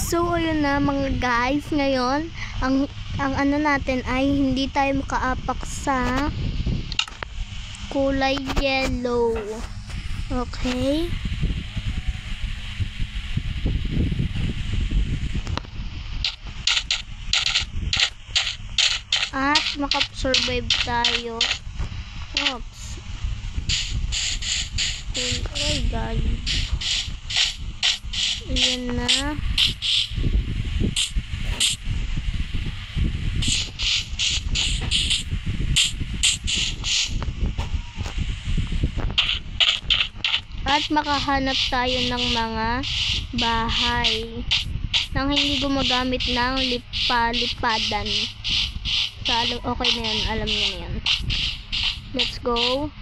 So ayun na mga guys, ngayon ang ano natin ay hindi tayo makaapak sa kulay yellow. Okay? At makasurvive tayo. Oops. Oh god. Ayan na. At makahanap tayo ng mga bahay nang hindi gumagamit ng lipadan. Okay na yan, alam niyo na yan. Let's go.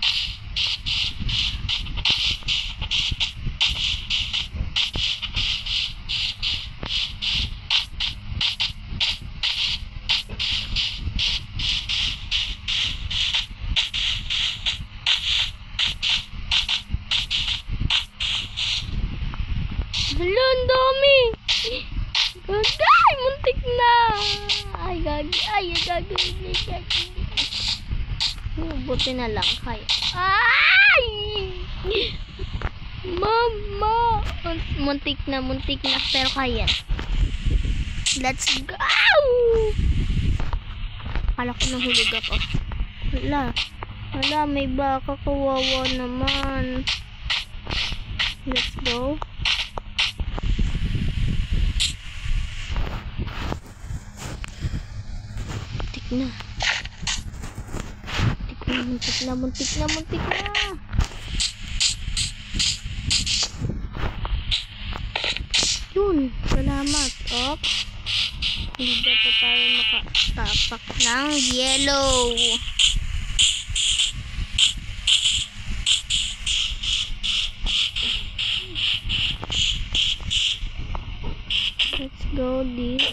Hala, ang dami! Gagay! Muntik na! Ay, gagay. Buti na lang. Kaya. Ay! Mama! Muntik na. Pero kaya. Let's go! Akala ko nahulog ako. Hala, may baka. Kawawa naman. Let's go. Muntik na. Yun, salamat. Hindi pa tayo makatapak ng yellow. Let's go this.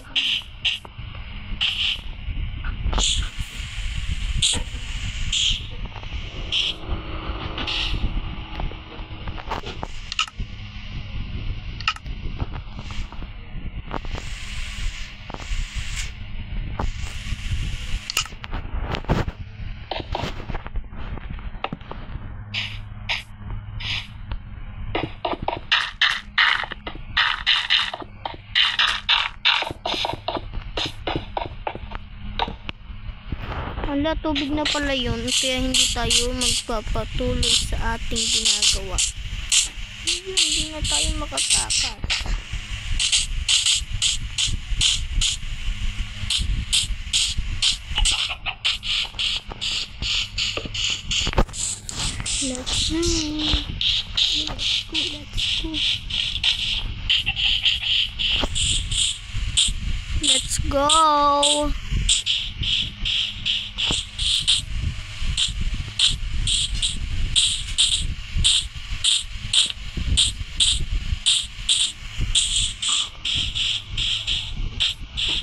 Wala, tubig na pala yun. Kaya hindi tayo magpapatuloy sa ating ginagawa. Hindi na tayo makatakas. Let's go.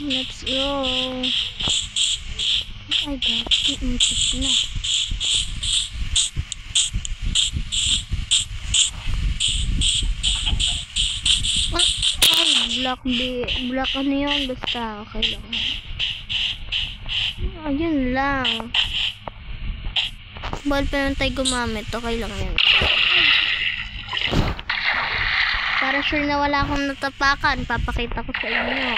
Let's go. Ay, gati. Muntik na. Ay, black ano yun? Basta, okay lang. Ayun lang. Ball pa lang tayo gumamit. Okay lang yan. Para sure na wala akong natapakan, papakita ko sa inyo.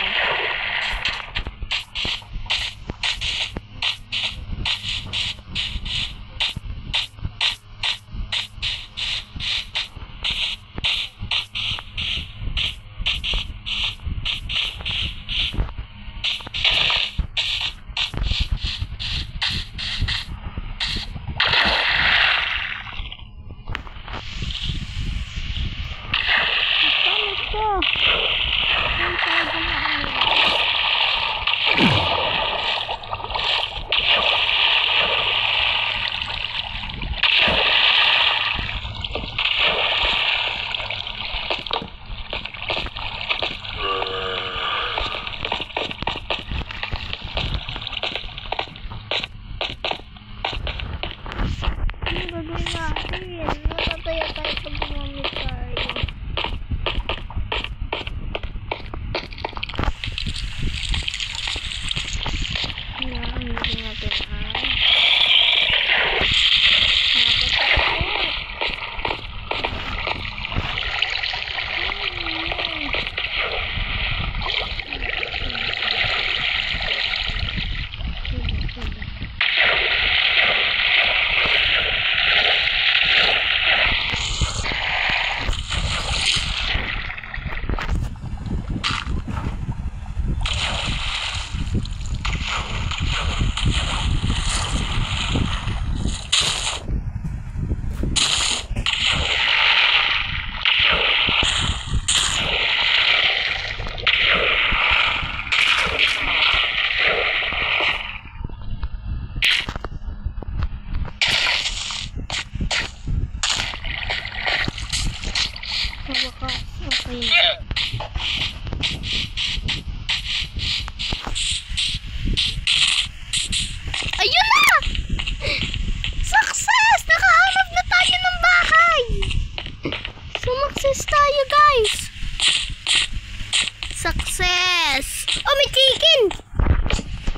Oh, may chicken!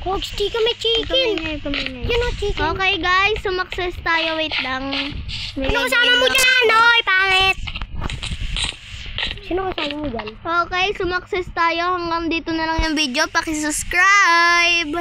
Coach, chicken, may chicken. Yun o, chicken. Okay guys, sumakses tayo. Wait lang. Sino kasama mo dyan? Oy, pangit. Sino kasama mo dyan? Okay, sumakses tayo. Hanggang dito na lang yung video. Pakisubscribe.